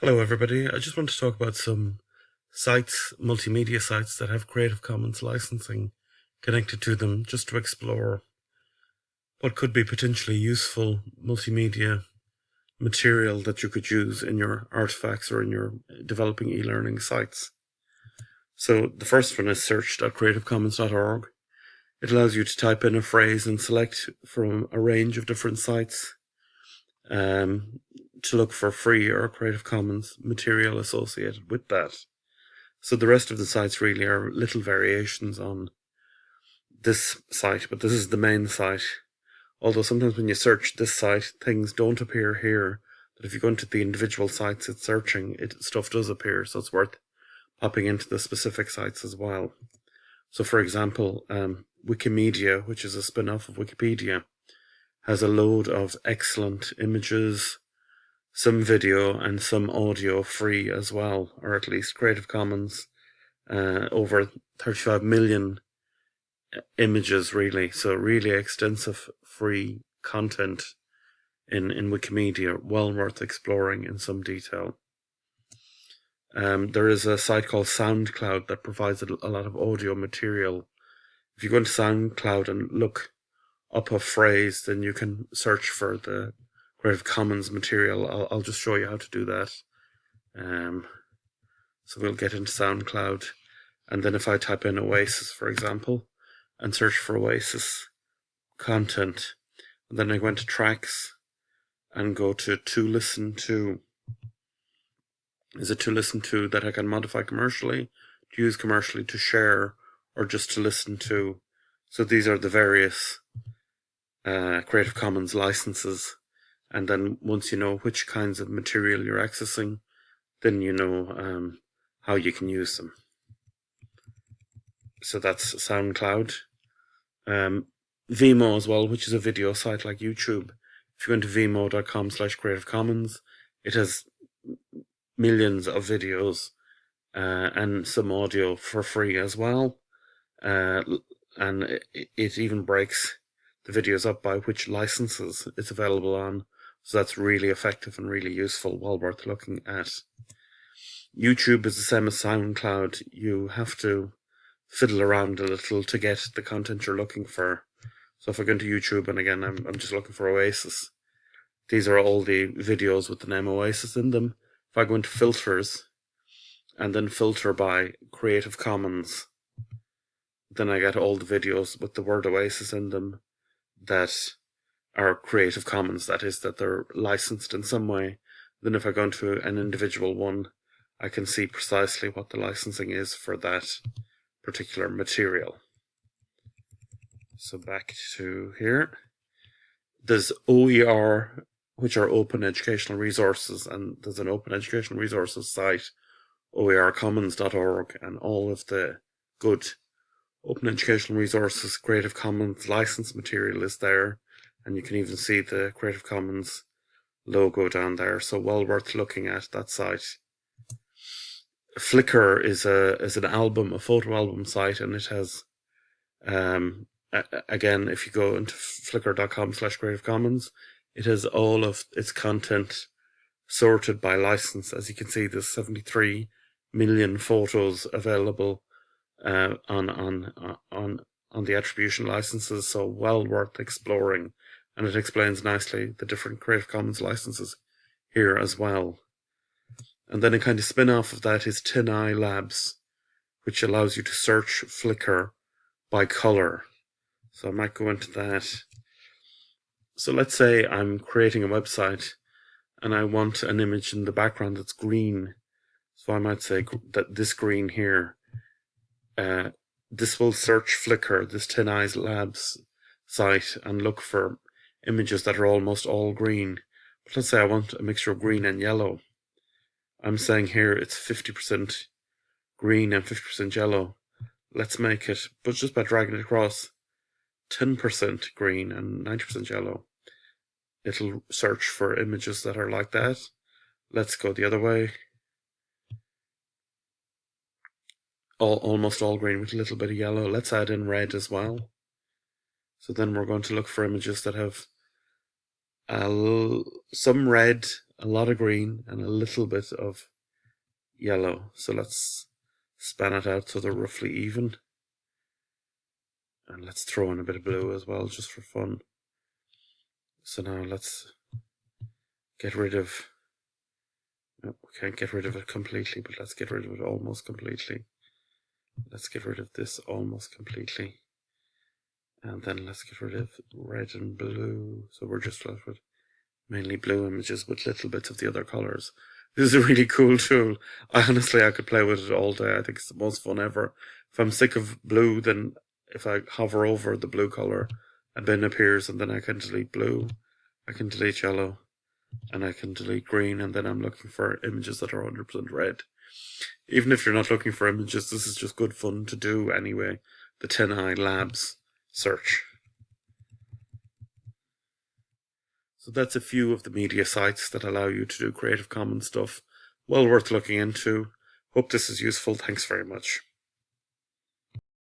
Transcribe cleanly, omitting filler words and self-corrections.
Hello everybody, I just want to talk about some sites, multimedia sites that have Creative Commons licensing connected to them, just to explore what could be potentially useful multimedia material that you could use in your artifacts or in your developing e-learning sites. So the first one is search.creativecommons.org. It allows you to type in a phrase and select from a range of different sites to look for free or Creative Commons material associated with that. So the rest of the sites really are little variations on this site, but this is the main site. Although sometimes when you search this site, things don't appear here. But if you go into the individual sites it's searching, stuff does appear, so it's worth popping into the specific sites as well. So for example, Wikimedia, which is a spin-off of Wikipedia, has a load of excellent images, some video and some audio free as well, or at least Creative Commons, over 35 million images really, so really extensive free content in Wikimedia, well worth exploring in some detail. There is a site called SoundCloud that provides a lot of audio material. If you go into SoundCloud and look up a phrase, then you can search for the Creative Commons material. I'll just show you how to do that. So we'll get into SoundCloud, and then if I type in Oasis, for example, and search for Oasis content, and then I go into tracks and go to listen to. Is it to listen to that I can modify commercially, to use commercially, to share, or just to listen to? So these are the various Creative Commons licenses, and then once you know which kinds of material you're accessing, then you know how you can use them. So that's SoundCloud. Vmo as well, which is a video site like YouTube. If you go into vmo.com/Creative Commons, it has millions of videos and some audio for free as well. And it even breaks the videos up by which licenses it's available on. So that's really effective and really useful, well worth looking at. YouTube is the same as SoundCloud. You have to fiddle around a little to get the content you're looking for. So if I go into YouTube, and again, I'm just looking for Oasis, these are all the videos with the name Oasis in them. If I go into filters and then filter by Creative Commons, then I get all the videos with the word Oasis in them that are Creative Commons, that is, that they're licensed in some way. Then if I go into an individual one, I can see precisely what the licensing is for that particular material. So back to here. There's OER, which are open educational resources, and there's an open educational resources site, oercommons.org, and all of the good open educational resources Creative Commons license material is there, and you can even see the Creative Commons logo down there, so well worth looking at that site. Flickr is a photo album site, and it has again, if you go into flickr.com/Creative Commons, it has all of its content sorted by license. As you can see, there's 73 million photos available on the attribution licenses, so well worth exploring, and it explains nicely the different Creative Commons licenses here as well. And then a kind of spin-off of that is TenEyes Labs, which allows you to search Flickr by color. So I might go into that. So let's say I'm creating a website and I want an image in the background that's green. So I might say that this green here, this will search Flickr, this TenEyes Labs site, and look for images that are almost all green. But let's say I want a mixture of green and yellow. I'm saying here it's 50% green and 50% yellow. Let's make it, but just by dragging it across, 10% green and 90% yellow. It'll search for images that are like that. Let's go the other way. Almost all green with a little bit of yellow. Let's add in red as well. So then we're going to look for images that have some red, a lot of green and a little bit of yellow. So let's span it out so they're roughly even. And let's throw in a bit of blue as well, just for fun. So now let's get rid of, no, we can't get rid of it completely, but let's get rid of it almost completely. Let's get rid of this almost completely. And then let's get rid of red and blue. So we're just left with mainly blue images with little bits of the other colors. This is a really cool tool. I could play with it all day. I think it's the most fun ever. If I'm sick of blue, then if I hover over the blue color, a bin appears, and then I can delete blue, I can delete yellow, and I can delete green, and then I'm looking for images that are 100% red. Even if you're not looking for images, this is just good fun to do anyway. The TenEyes Labs search. So that's a few of the media sites that allow you to do Creative Commons stuff. Well worth looking into. Hope this is useful. Thanks very much.